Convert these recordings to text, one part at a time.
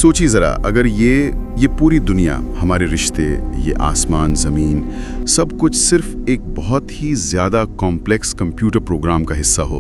सोचिए जरा, अगर ये पूरी दुनिया, हमारे रिश्ते, ये आसमान, जमीन, सब कुछ सिर्फ एक बहुत ही ज्यादा कॉम्प्लेक्स कंप्यूटर प्रोग्राम का हिस्सा हो,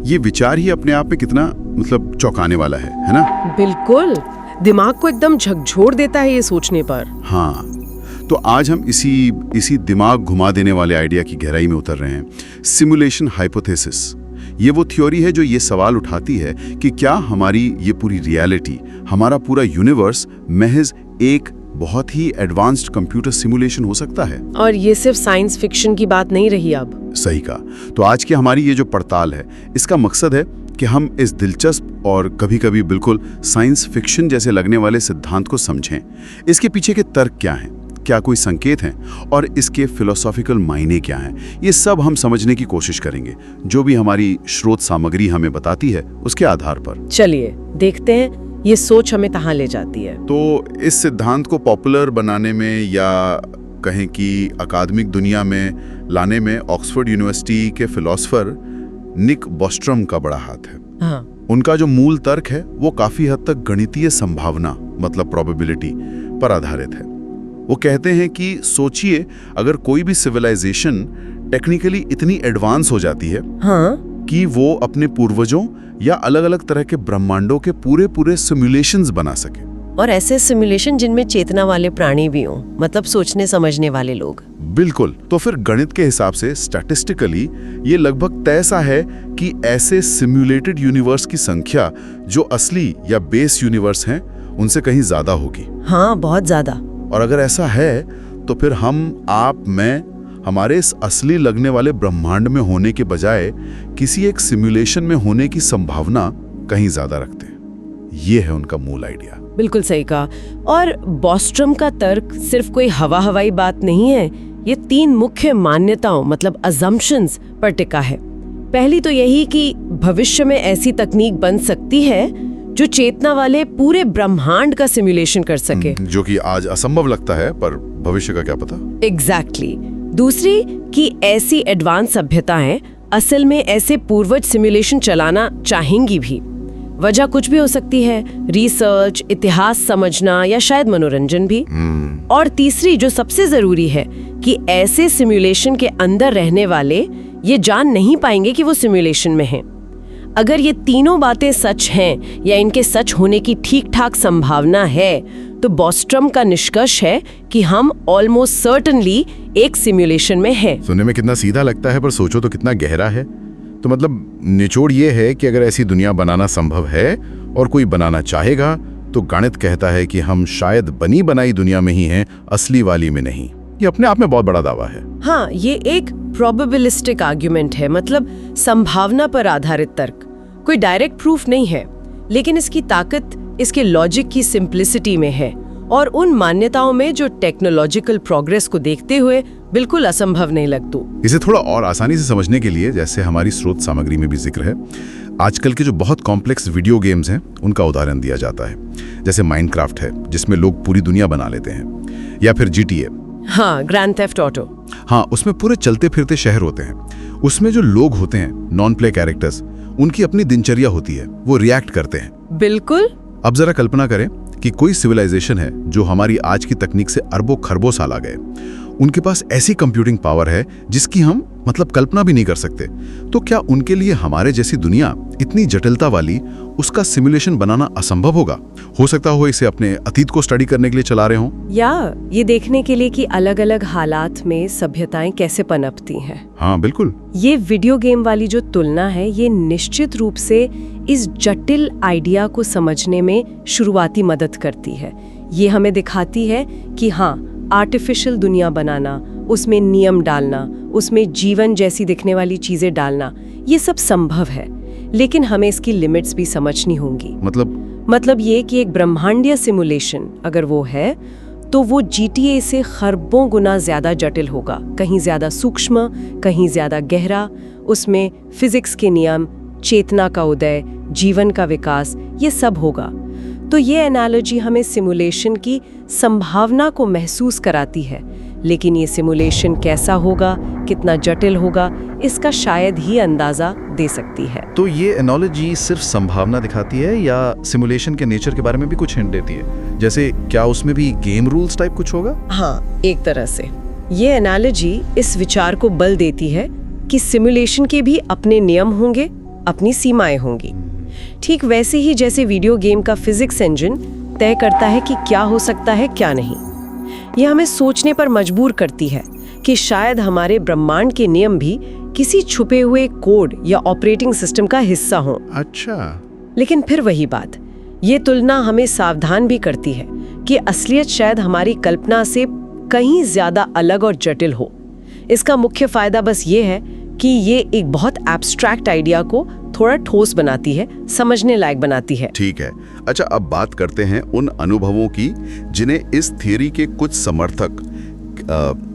ये विचार ही अपने आप में कितना मतलब चौंकाने वाला है ना? बिल्कुल, दिमाग को एकदम झकझोर देता है ये सोचने पर। हाँ, तो आज हम इसी दिमाग घुमा देने वाले आइडिया की गहराई में उतर रहे हैं। सिमुलेशन हाइपोथेसिस, ये वो थ्योरी है जो ये सवाल उठाती है कि क्या हमारी ये पूरी रियलिटी, हमारा पूरा यूनिवर्स महज एक बहुत ही एडवांस्ड कंप्यूटर सिमुलेशन हो सकता है। और ये सिर्फ साइंस फिक्शन की बात नहीं रही अब। सही कहा। तो आज की हमारी ये जो पड़ताल है, इसका मकसद है कि हम इस दिलचस्प और कभी-कभी बिल्कुल साइंस फिक्शन जैसे लगने वाले सिद्धांत को समझें। इसके पीछे के तर्क क्या हैं, क्या कोई संकेत हैं, और इसके फिलोसॉफिकल मायने क्या हैं, ये सब हम समझने की कोशिश करेंगे, जो भी हमारी स्रोत सामग्री हमें बताती है उसके आधार पर। चलिए देखते हैं ये सोच हमें कहाँ ले जाती है। तो इस सिद्धांत को पॉपुलर बनाने में, या कहें कि अकादमिक दुनिया में लाने में, ऑक्सफोर्ड यूनिवर्सिटी के फिलोसोफर निक बॉस्ट्रम का बड़ा हाथ है। हाँ। उनका जो मूल तर्क है वो काफी हद तक गणितीय संभावना, मतलब प्रोबेबिलिटी पर आधारित है। वो कहते हैं कि सोचिए, अगर कोई भी सिविलाइजेशन टेक्निकली इतनी एडवांस हो जाती है, हाँ, कि वो अपने पूर्वजों या अलग अलग तरह के ब्रह्मांडों के पूरे सिमुलेशंस बना सके, और ऐसे सिमुलेशन जिनमें चेतना वाले प्राणी भी हों, मतलब सोचने समझने वाले लोग। बिल्कुल। तो फिर गणित के हिसाब से स्टैटिस्टिकली ये लगभग तय सा है कि ऐसे सिमुलेटेड यूनिवर्स की संख्या जो असली या बेस यूनिवर्स हैं उनसे कहीं ज्यादा होगी। हाँ, बहुत ज्यादा। और अगर ऐसा है तो फिर हम, आप, मैं, हमारे इस असली लगने वाले ब्रह्मांड में होने के बजाय किसी एक सिमुलेशन में होने की संभावना कहीं ज्यादा रखते हैं। ये है उनका मूल आइडिया। बिल्कुल सही कहा। और बॉस्ट्रम का तर्क सिर्फ कोई हवाई बात नहीं है, ये 3 मुख्य मान्यताओं, मतलब अजम्पशंस पर टिका है। पहली तो यही कि भविष्य में ऐसी तकनीक बन सकती है जो चेतना वाले पूरे ब्रह्मांड का सिमुलेशन कर सके, जो कि आज असंभव लगता है, पर भविष्य का क्या पता। एग्जैक्टली। दूसरी कि ऐसी एडवांस सभ्यताएं असल में ऐसे पूर्वज सिमुलेशन चलाना चाहेंगी भी। वजह कुछ भी हो सकती है, रिसर्च, इतिहास समझना, या शायद मनोरंजन भी। और तीसरी जो सबसे जरूरी है कि ऐसे सिमुलेशन के अंदर रहने वाले ये जान नहीं पाएंगे कि वो सिमुलेशन में हैं। अगर ये तीनों बातें सच हैं, या इनके सच होने की ठीक ठाक संभावना है, तो बॉस्ट्रम का निष्कर्ष है कि हम ऑलमोस्ट सर्टेनली एक सिमुलेशन में हैं। सुनने में कितना सीधा लगता है, पर सोचो तो कितना गहरा है। तो मतलब निचोड़ ये है कि अगर ऐसी दुनिया बनाना संभव है और कोई बनाना चाहेगा, तो गणित कहता है कि हम शायद बनी बनाई दुनिया में ही हैं, असली वाली में नहीं। ये अपने आप में बहुत बड़ा दावा है। हाँ, ये एक प्रोबेबिलिस्टिक आर्ग्यूमेंट है, मतलब संभावना पर आधारित तर्क। कोई डायरेक्ट प्रूफ नहीं है, लेकिन इसकी ताकत इसके लॉजिक की सिंप्लिसिटी में है, और उन मान्यताओं में जो टेक्नोलॉजिकल प्रोग्रेस को देखते हुए बिल्कुल असंभव नहीं लगती। इसे थोड़ा और आसानी से समझने के लिए, जैसे हमारी स्रोत सामग्री में भी जिक्र है, आजकल के जो बहुत कॉम्प्लेक्स वीडियो गेम्स हैं उनका उदाहरण दिया जाता है। जैसे माइनक्राफ्ट है, जिसमें लोग पूरी दुनिया बना लेते हैं, या फिर GTA। हाँ, ग्रैंड थेफ्ट ऑटो। हाँ, उसमें पूरे चलते फिरते शहर होते हैं। उसमें जो लोग होते हैं, नॉन प्ले कैरेक्टर्स, उनकी अपनी दिनचर्या होती है, वो रिएक्ट करते हैं। बिल्कुल। अब जरा कल्पना करें कि कोई सिविलाइजेशन है जो हमारी आज की तकनीक से अरबों खरबों साल आ गए। उनके पास ऐसी कंप्यूटिंग पावर है जिसकी हम मतलब कल्पना भी नहीं कर सकते। तो क्या उनके लिए हमारे जैसी दुनिया, इतनी जटिलता वाली, उसका सिमुलेशन बनाना असंभव होगा? हो सकता हो इसे अपने अतीत को स्टडी करने के लिए चला रहे हों, या ये देखने के लिए कि अलग अलग हालात में सभ्यताएं कैसे पनपती हैं। हाँ बिल्कुल। ये वीडियो गेम वाली जो तुलना है, ये निश्चित रूप से इस जटिल आइडिया को समझने में शुरुआती मदद करती है। ये हमें दिखाती है कि हाँ, आर्टिफिशियल दुनिया बनाना, उसमें नियम डालना, उसमें जीवन जैसी दिखने वाली चीजें डालना, ये सब संभव है, लेकिन हमें इसकी लिमिट्स भी समझनी होंगी। मतलब ये कि एक ब्रह्मांडीय सिमुलेशन अगर वो है, तो वो GTA से खरबों गुना ज्यादा जटिल होगा, कहीं ज्यादा सूक्ष्म, कहीं ज्यादा गहरा। उसमें फिजिक्स के नियम, चेतना का उदय, जीवन का विकास, ये सब होगा। तो ये एनालॉजी हमें सिमुलेशन की संभावना को महसूस कराती है, लेकिन ये सिमुलेशन कैसा होगा, कितना जटिल होगा, इसका शायद ही अंदाजा दे सकती है। तो ये एनालॉजी सिर्फ संभावना दिखाती है या सिमुलेशन के नेचर के बारे में भी कुछ हिंट देती है? जैसे क्या उसमें भी गेम रूल्स टाइप कुछ होगा? हाँ, एक तरह से ये एनालॉजी इस विचार को बल देती है कि सिमुलेशन के भी अपने नियम होंगे, अपनी सीमाएं होंगी। ठीक वैसे ही जैसे वीडियो गेम का फिजिक्स इंजन तय करता है कि क्या हो सकता है, क्या नहीं। यह हमें सोचने पर मजबूर करती है कि शायद हमारे ब्रह्मांड के नियम भी किसी छुपे हुए कोड या ऑपरेटिंग सिस्टम का हिस्सा हों। अच्छा। लेकिन फिर वही बात, ये तुलना हमें सावधान भी करती है कि असलियत शायद हमारी कल्पना से कहीं ज्यादा अलग और जटिल हो। इसका मुख्य फायदा बस ये है कि ये एक बहुत एब्स्ट्रैक्ट आइडिया को थोड़ा ठोस बनाती है, समझने लायक बनाती है। ठीक है। अच्छा, अब बात करते हैं उन अनुभवों की जिन्हें इस थियरी के कुछ समर्थक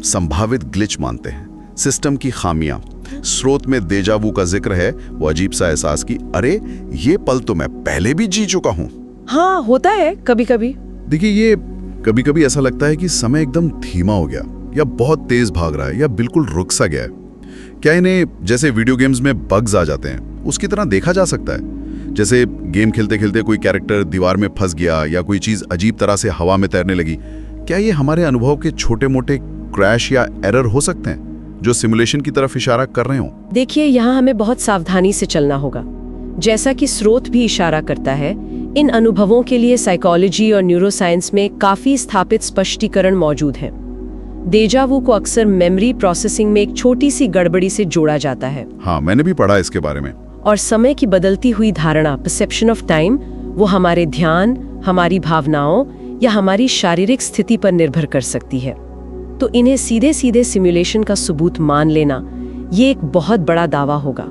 संभावित ग्लिच मानते हैं। सिस्टम की खामियां, स्रोत में देजावू का जिक्र है, वो अजीब सा एहसास की अरे ये पल तो मैं पहले भी जी चुका हूं। हाँ, होता है कभी कभी। देखिए, ये कभी कभी ऐसा लगता है कि समय एकदम धीमा हो गया या बहुत तेज भाग रहा है या बिल्कुल रुक सा गया है। क्या इन्हें जैसे वीडियो गेम्स में बग्स आ जाते हैं उसकी तरह देखा जा सकता है? जैसे गेम खेलते खेलते कोई कैरेक्टर दीवार में फंस गया या कोई चीज अजीब तरह से हवा में तैरने लगी, क्या ये हमारे अनुभव के छोटे मोटे क्रैश या एरर हो सकते हैं जो सिमुलेशन की तरफ इशारा कर रहे हों? देखिए, यहाँ हमें बहुत सावधानी से चलना होगा। जैसा कि स्रोत भी इशारा करता है, इन अनुभवों के लिए साइकोलॉजी और न्यूरोसाइंस में काफी स्थापित स्पष्टीकरण मौजूद हैं। देजावू को अक्सर मेमोरी प्रोसेसिंग में एक छोटी सी गड़बड़ी से जोड़ा जाता है। हाँ, मैंने भी पढ़ा इसके बारे में। और समय की बदलती हुई धारणा, परसेप्शन ऑफ टाइम, वो हमारे ध्यान, हमारी भावनाओं या हमारी शारीरिक स्थिति पर निर्भर कर सकती है। तो इन्हें सीधे सीधे सिमुलेशन का सबूत मान लेना, ये एक बहुत बड़ा दावा होगा।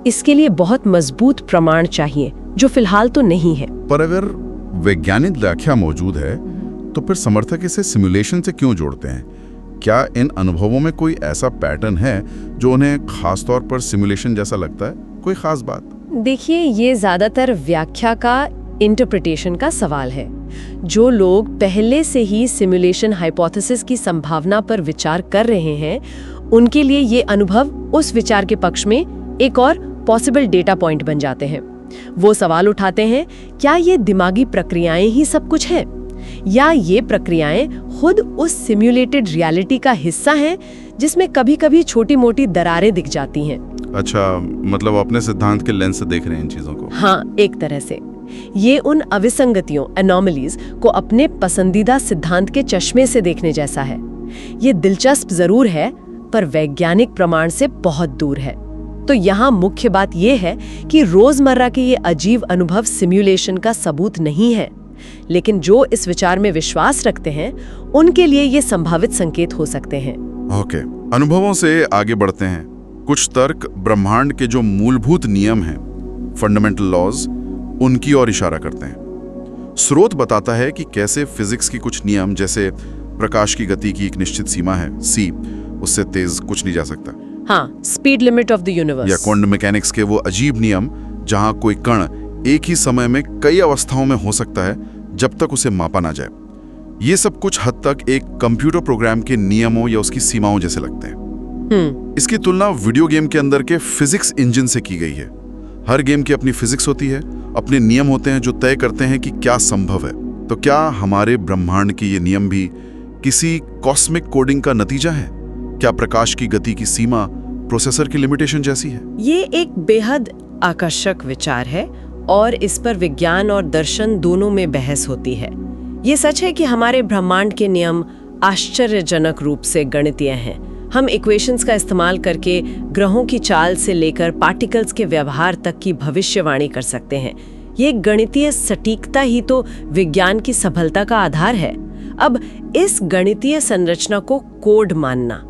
इसके लिए बहुत मजबूत प्रमाण चाहिए, जो फिलहाल तो नहीं है। पर अगर वैज्ञानिक व्याख्या मौजूद है तो फिर समर्थक इसे सिमुलेशन से क्यों जोड़ते हैं? क्या इन अनुभवों में कोई ऐसा पैटर्न है जो उन्हें खास तौर पर सिमुलेशन जैसा लगता है? कोई खास बात? देखिए, ये ज्यादातर व्याख्या का, इंटरप्रिटेशन का सवाल है। जो लोग पहले से ही सिमुलेशन हाइपोथेसिस की संभावना पर विचार कर रहे हैं, उनके लिए ये अनुभव उस विचार के पक्ष में एक और पॉसिबल डेटा पॉइंट बन जाते हैं। वो सवाल उठाते हैं, क्या ये दिमागी प्रक्रियाएं ही सब कुछ है, या ये प्रक्रियाएं खुद उस सिम्युलेटेड रियलिटी का हिस्सा हैं जिसमें कभी-कभी छोटी-मोटी दरारें दिख जाती हैं। अच्छा, मतलब अपने सिद्धांत के लेंस से देख रहे हैं इन चीजों को। हाँ, एक तरह से ये उन अविसंगतियों, एनोमलीज को अपने पसंदीदा सिद्धांत के चश्मे से देखने जैसा है। ये दिलचस्प जरूर है, पर वैज्ञानिक प्रमाण से बहुत दूर है। तो यहाँ मुख्य बात यह है कि रोजमर्रा के ये अजीब अनुभव सिम्युलेशन का सबूत नहीं है, लेकिन जो इस विचार में विश्वास रखते हैं उनके लिए ये संभावित संकेत हो सकते हैं। ओके, अनुभवों से आगे बढ़ते हैं। कुछ तर्क ब्रह्मांड के जो मूलभूत नियम हैं, फंडामेंटल लॉज, उनकी ओर इशारा करते हैं। स्रोत बताता है कि कैसे फिजिक्स की कुछ नियम, जैसे प्रकाश की गति की एक निश्चित सीमा है c, उससे तेज कुछ नहीं जा सकता। हाँ, speed limit of the universe. या क्वांटम मैकेनिक्स के वो अजीब नियम जहां कोई कण एक ही समय में कई अवस्थाओं में हो सकता है जब तक उसे मापा ना जाए। ये सब कुछ हद तक एक कंप्यूटर प्रोग्राम के नियमों या उसकी सीमाओं जैसे लगते हैं। इसकी तुलना वीडियो गेम के अंदर के फिजिक्स इंजन से की गई है। हर गेम की अपनी फिजिक्स होती है, अपने नियम होते हैं जो तय करते हैं कि क्या संभव है। तो क्या हमारे ब्रह्मांड के ये नियम भी किसी कॉस्मिक कोडिंग का नतीजा है? क्या प्रकाश की गति की सीमा प्रोसेसर की लिमिटेशन जैसी है? ये एक बेहद आकर्षक विचार है और इस पर विज्ञान और दर्शन दोनों में बहस होती है। ये सच है कि हमारे ब्रह्मांड के नियम आश्चर्यजनक रूप से गणितीय हैं। हम इक्वेशंस का इस्तेमाल करके ग्रहों की चाल से लेकर पार्टिकल्स के व्यवहार तक की भविष्यवाणी कर सकते हैं। ये गणितीय सटीकता ही तो विज्ञान की सफलता का आधार है। अब इस गणितीय संरचना को कोड मानना,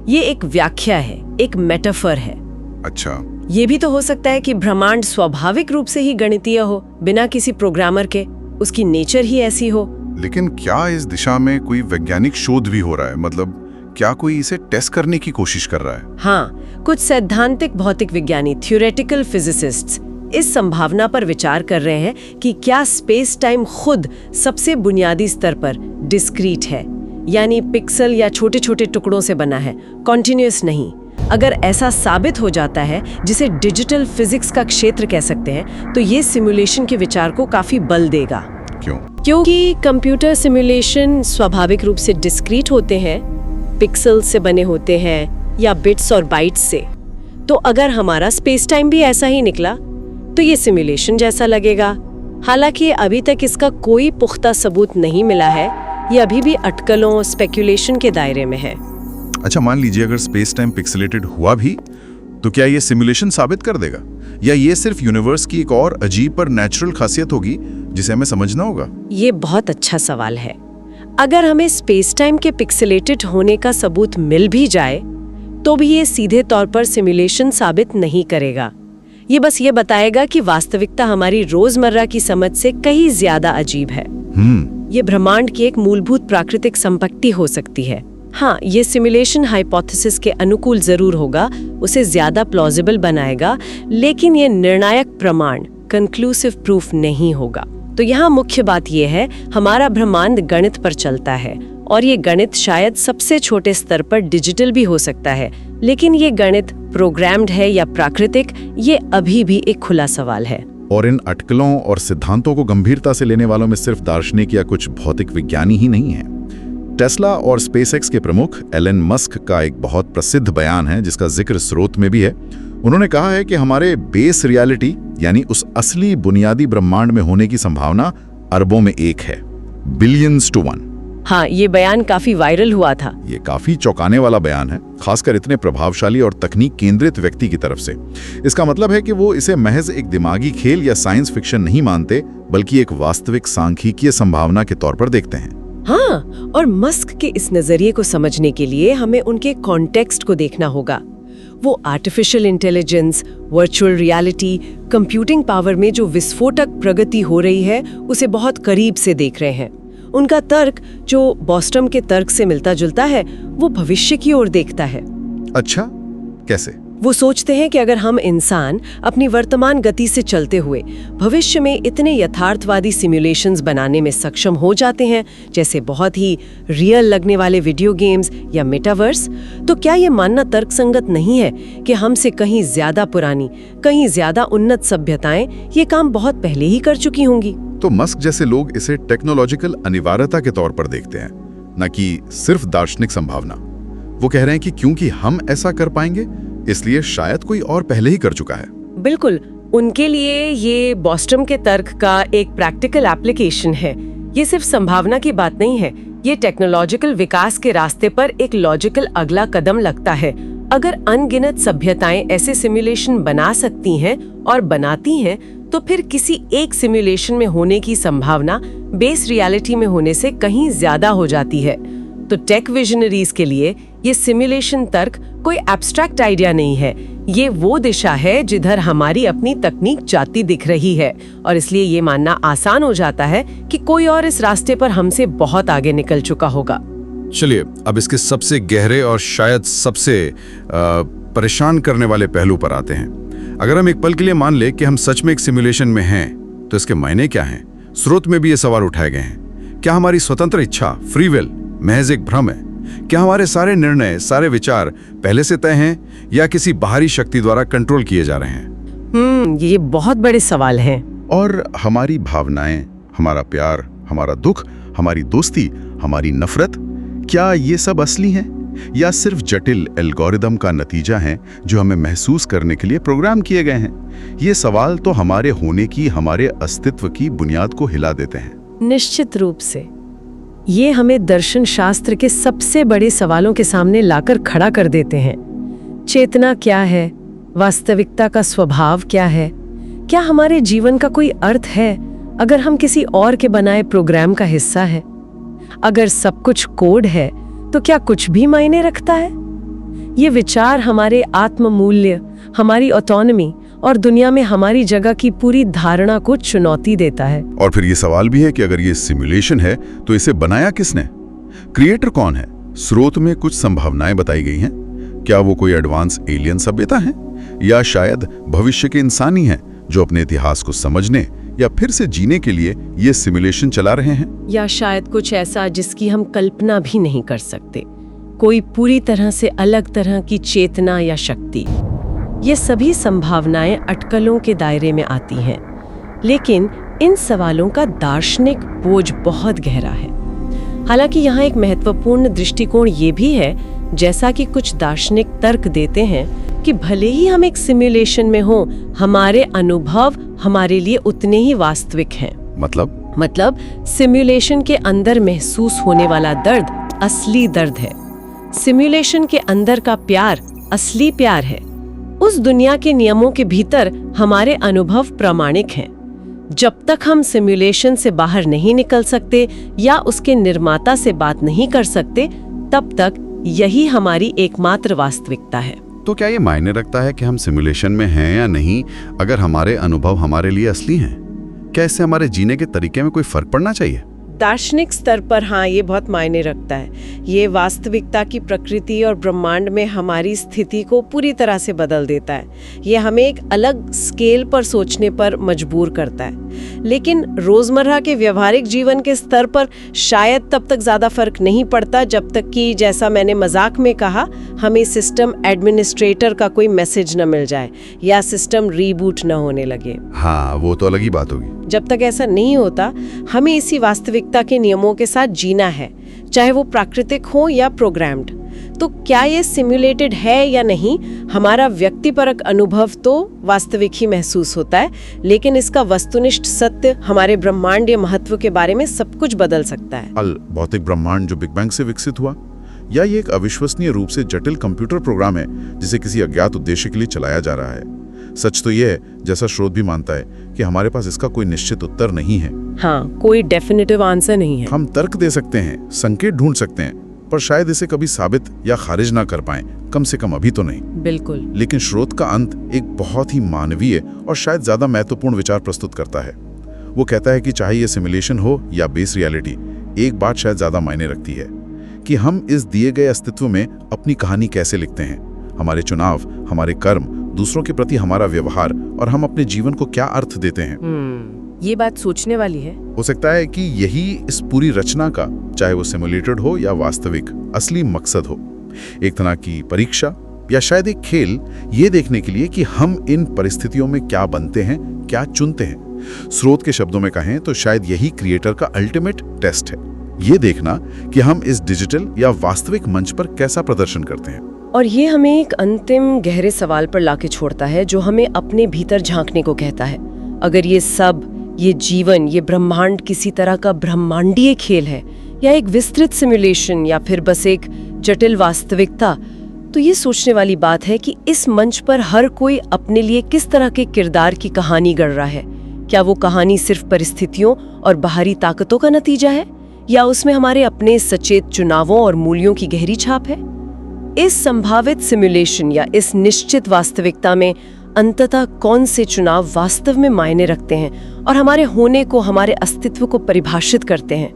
ये एक व्याख्या है, एक मेटाफर है। अच्छा, ये भी तो हो सकता है कि ब्रह्मांड स्वाभाविक रूप से ही गणितीय हो, बिना किसी प्रोग्रामर के, उसकी नेचर ही ऐसी हो। लेकिन क्या इस दिशा में कोई वैज्ञानिक शोध भी हो रहा है? मतलब क्या कोई इसे टेस्ट करने की कोशिश कर रहा है? हाँ, कुछ सैद्धांतिक भौतिक विज्ञानी, थ्योरेटिकल फिजिसिस्ट्स, इस संभावना पर विचार कर रहे हैं कि क्या स्पेस टाइम खुद सबसे बुनियादी स्तर पर डिस्क्रीट है, यानी पिक्सल या छोटे छोटे टुकड़ों से बना है, कॉन्टिन्यूअस नहीं। अगर ऐसा साबित हो जाता है, जिसे डिजिटल फिजिक्स का क्षेत्र कह सकते हैं, तो ये सिमुलेशन के विचार को काफी बल देगा। क्यों? क्योंकि कंप्यूटर सिमुलेशन स्वाभाविक रूप से डिस्क्रीट होते हैं, पिक्सल से बने होते हैं या बिट्स और बाइट्स से। तो अगर हमारा स्पेस टाइम भी ऐसा ही निकला तो ये सिमुलेशन जैसा लगेगा। हालांकि अभी तक इसका कोई पुख्ता सबूत नहीं मिला है, ये अभी भी अटकलों, स्पेकुलेशन के दायरे में है। अच्छा, मान लीजिए अगर स्पेस टाइम पिक्सेलेटेड हुआ भी, तो क्या ये सिमुलेशन साबित कर देगा, या ये सिर्फ यूनिवर्स की एक और अजीब पर नेचुरल खासियत होगी जिसे हमें समझना होगा? ये बहुत अच्छा सवाल है। अगर हमें स्पेस टाइम के पिक्सेलेटेड होने का सबूत मिल भी जाए, तो भी ये सीधे तौर पर सिमुलेशन साबित नहीं करेगा। ये बस ये बताएगा कि वास्तविकता हमारी रोजमर्रा की समझ से कहीं ज्यादा अजीब है। ये ब्रह्मांड की एक मूलभूत प्राकृतिक संपत्ति हो सकती है। हाँ, ये सिमुलेशन हाइपोथेसिस के अनुकूल जरूर होगा, उसे ज्यादा प्लॉजिबल बनाएगा, लेकिन ये निर्णायक प्रमाण, कंक्लूसिव प्रूफ नहीं होगा। तो यहाँ मुख्य बात यह है, हमारा ब्रह्मांड गणित पर चलता है, और ये गणित शायद सबसे छोटे स्तर पर डिजिटल भी हो सकता है, लेकिन ये गणित प्रोग्राम्ड है या प्राकृतिक, ये अभी भी एक खुला सवाल है। और इन अटकलों और सिद्धांतों को गंभीरता से लेने वालों में सिर्फ दार्शनिक या कुछ भौतिक विज्ञानी ही नहीं है। टेस्ला और स्पेसएक्स के प्रमुख एलन मस्क का एक बहुत प्रसिद्ध बयान है, जिसका जिक्र स्रोत में भी है। उन्होंने कहा है कि हमारे बेस रियलिटी, यानी उस असली बुनियादी ब्रह्मांड में होने की संभावना अरबों में एक है, बिलियंस टू 1। हाँ, ये बयान काफी वायरल हुआ था। ये काफी चौंकाने वाला बयान है, खासकर इतने प्रभावशाली और तकनीक केंद्रित व्यक्ति की तरफ से। इसका मतलब है कि वो इसे महज एक दिमागी खेल या साइंस फिक्शन नहीं मानते, बल्कि एक वास्तविक सांख्यिकीय संभावना के तौर पर देखते हैं। हाँ, और मस्क के इस नजरिए को समझने के लिए हमें उनके कॉन्टेक्स्ट को देखना होगा। वो artificial intelligence, virtual reality, computing power में जो विस्फोटक प्रगति हो रही है, उसे बहुत करीब से देख रहे हैं। उनका तर्क, जो बॉस्टम के तर्क से मिलता जुलता है, वो भविष्य की ओर देखता है। अच्छा, कैसे? वो सोचते हैं कि अगर हम इंसान अपनी वर्तमान गति से चलते हुए भविष्य में इतने यथार्थवादी सिमुलेशंस बनाने में सक्षम हो जाते हैं, जैसे बहुत ही रियल लगने वाले वीडियो गेम्स या मेटावर्स, तो क्या ये मानना तर्कसंगत नहीं है कि हमसे कहीं ज्यादा पुरानी, कहीं ज्यादा उन्नत सभ्यताएं ये काम बहुत पहले ही कर चुकी होंगी? तो मस्क जैसे लोग इसे टेक्नोलॉजिकल अनिवार्यता के तौर पर देखते हैं, न कि सिर्फ दार्शनिक संभावना। वो कह रहे हैं कि क्योंकि हम ऐसा कर पाएंगे, इसलिए शायद कोई और पहले ही कर चुका है। बिल्कुल, उनके लिए ये बॉस्टम के तर्क का एक प्रैक्टिकल एप्लीकेशन है। ये सिर्फ संभावना की बात नहीं है, ये टेक्नोलॉजिकल विकास के रास्ते पर एक लॉजिकल अगला कदम लगता है। अगर अनगिनत सभ्यताएं ऐसे सिमुलेशन बना सकती हैं और बनाती हैं, तो फिर किसी एक सिमुलेशन में होने की संभावना बेस रियलिटी में होने से कहीं ज्यादा हो जाती है। तो टेक विजनरीज के लिए ये सिमुलेशन तर्क कोई एब्स्ट्रैक्ट आइडिया नहीं है, ये वो दिशा है जिधर हमारी अपनी तकनीक जाती दिख रही है, और इसलिए ये मानना आसान हो जाता है कि कोई और इस रास्ते पर हमसे बहुत आगे निकल चुका होगा। चलिए, अब इसके सबसे गहरे और शायद सबसे परेशान करने वाले पहलू पर आते हैं। अगर हम एक पल के लिए मान ले कि हम सच में एक सिमुलेशन में हैं, तो इसके मायने क्या हैं? स्रोत में भी ये सवाल उठाए गए हैं। क्या हमारी स्वतंत्र इच्छा, फ्री विल, महज एक भ्रम है? क्या हमारे सारे निर्णय, सारे विचार पहले से तय हैं, या किसी बाहरी शक्ति द्वारा कंट्रोल किए जा रहे हैं? ये बहुत बड़े सवाल हैं। और हमारी भावनाएं, हमारा प्यार, हमारा दुख, हमारी दोस्ती, हमारी नफरत, क्या ये सब असली हैं, या सिर्फ जटिल एल्गोरिदम का नतीजा है जो हमें महसूस करने के लिए प्रोग्राम किए गए हैं? ये सवाल तो हमारे होने की, हमारे अस्तित्व की बुनियाद को हिला देते हैं। निश्चित रूप से ये हमें दर्शन शास्त्र के सबसे बड़े सवालों के सामने लाकर खड़ा कर देते हैं। चेतना क्या है? वास्तविकता का स्वभाव क्या है? क्या हमारे जीवन का कोई अर्थ है अगर हम किसी और के बनाए प्रोग्राम का हिस्सा है? अगर सब कुछ कोड है, तो क्या कुछ भी मायने रखता है? ये विचार हमारे आत्म मूल्य, हमारी ऑटोनॉमी और दुनिया में हमारी जगह की पूरी धारणा को चुनौती देता है। और फिर ये सवाल भी है कि अगर ये सिमुलेशन है, तो इसे बनाया किसने? क्रिएटर कौन है? स्रोत में कुछ संभावनाएं बताई गई हैं। क्या वो कोई एडवांस एलियन सभ्यता है, या शायद भविष्य के इंसान ही हैं जो अपने इतिहास को समझने या फिर से जीने के लिए ये सिमुलेशन चला रहे हैं? या शायद कुछ ऐसा जिसकी हम कल्पना भी नहीं कर सकते, कोई पूरी तरह से अलग तरह की चेतना या शक्ति। ये सभी संभावनाएं अटकलों के दायरे में आती हैं, लेकिन इन सवालों का दार्शनिक बोझ बहुत गहरा है। हालांकि यहाँ एक महत्वपूर्ण दृष्टिकोण ये भी है, जैसा कि कुछ दार्शनिक तर्क देते हैं, कि भले ही हम एक सिमुलेशन में हों, हमारे अनुभव हमारे लिए उतने ही वास्तविक हैं। मतलब सिमुलेशन के अंदर महसूस होने वाला दर्द असली दर्द है। सिमुलेशन के अंदर का प्यार असली प्यार है। उस दुनिया के नियमों के भीतर हमारे अनुभव प्रामाणिक हैं। जब तक हम सिमुलेशन से बाहर नहीं निकल सकते या उसके निर्माता से बात नहीं कर सकते, तब तक यही हमारी एकमात्र वास्तविकता है। तो क्या ये मायने रखता है कि हम सिमुलेशन में हैं या नहीं, अगर हमारे अनुभव हमारे लिए असली हैं? क्या इससे हमारे जीने के तरीके में कोई फर्क पड़ना चाहिए? दार्शनिक स्तर पर हाँ, ये बहुत मायने रखता है। ये वास्तविकता की प्रकृति और ब्रह्मांड में हमारी स्थिति को पूरी तरह से बदल देता है। ये हमें एक अलग स्केल पर सोचने पर मजबूर करता है। लेकिन रोजमर्रा के व्यवहारिक जीवन के स्तर पर शायद तब तक ज्यादा फर्क नहीं पड़ता, जब तक कि, जैसा मैंने मजाक में कहा, हमें सिस्टम एडमिनिस्ट्रेटर का कोई मैसेज न मिल जाए या सिस्टम रीबूट न होने लगे। हाँ, वो तो अलग ही बात होगी। जब तक ऐसा नहीं होता, हमें इसी वास्तविकता के नियमों के साथ जीना है, चाहे वो प्राकृतिक हो या प्रोग्राम्ड। तो क्या ये सिमुलेटेड है या नहीं, हमारा व्यक्तिपरक अनुभव तो वास्तविक ही महसूस होता है, लेकिन इसका वस्तुनिष्ठ सत्य हमारे ब्रह्मांडीय महत्व के बारे में सब कुछ बदल सकता है। भौतिक ब्रह्मांड जो बिग बैंग से विकसित हुआ, या ये एक अविश्वसनीय रूप से जटिल कंप्यूटर प्रोग्राम है जिसे किसी अज्ञात उद्देश्य के लिए चलाया जा रहा है? सच तो यह है, जैसा स्रोत भी मानता है, कि हमारे पास इसका कोई निश्चित उत्तर नहीं है। हाँ, कोई डेफिनेटिव आंसर नहीं है। हम तर्क दे सकते हैं, संकेत ढूंढ सकते हैं, पर शायद इसे कभी साबित या खारिज ना कर पाएं, कम से कम अभी तो नहीं। बिल्कुल। लेकिन स्रोत का अंत एक बहुत ही मानवीय और शायद ज्यादा महत्वपूर्ण विचार प्रस्तुत करता है। वो कहता है कि चाहे ये सिमुलेशन हो या बेस रियलिटी, एक बात शायद ज्यादा मायने रखती है कि हम इस दिए गए अस्तित्व में अपनी कहानी कैसे लिखते हैं। हमारे चुनाव, हमारे कर्म, दूसरों के प्रति हमारा व्यवहार और हम अपने जीवन को क्या अर्थ देते हैं। ये बात सोचने वाली है। हो सकता है कि यही इस पूरी रचना का, चाहे वो सिमुलेटेड हो या वास्तविक, असली मकसद हो। एक तरह की परीक्षा या शायद एक खेल, ये देखने के लिए कि हम इन परिस्थितियों में क्या बनते हैं, क्या चुनते हैं। स्रोत के शब्दों में कहें तो शायद यही क्रिएटर का अल्टीमेट टेस्ट है, ये देखना कि हम इस डिजिटल या वास्तविक मंच पर कैसा प्रदर्शन करते हैं। और ये हमें एक अंतिम गहरे सवाल पर लाके छोड़ता है, जो हमें अपने भीतर झांकने को कहता है। अगर ये सब, ये जीवन, ये ब्रह्मांड किसी तरह का ब्रह्मांडीय खेल है या एक विस्तृत सिमुलेशन या फिर बस एक जटिल वास्तविकता, तो ये सोचने वाली बात है कि इस मंच पर हर कोई अपने लिए किस तरह के किरदार की कहानी गढ़ रहा है। क्या वो कहानी सिर्फ परिस्थितियों और बाहरी ताकतों का नतीजा है, या उसमें हमारे अपने सचेत चुनावों और मूल्यों की गहरी छाप है? इस संभावित सिमुलेशन या इस निश्चित वास्तविकता में अंततः कौन से चुनाव वास्तव में मायने रखते हैं और हमारे होने को, हमारे अस्तित्व को परिभाषित करते हैं,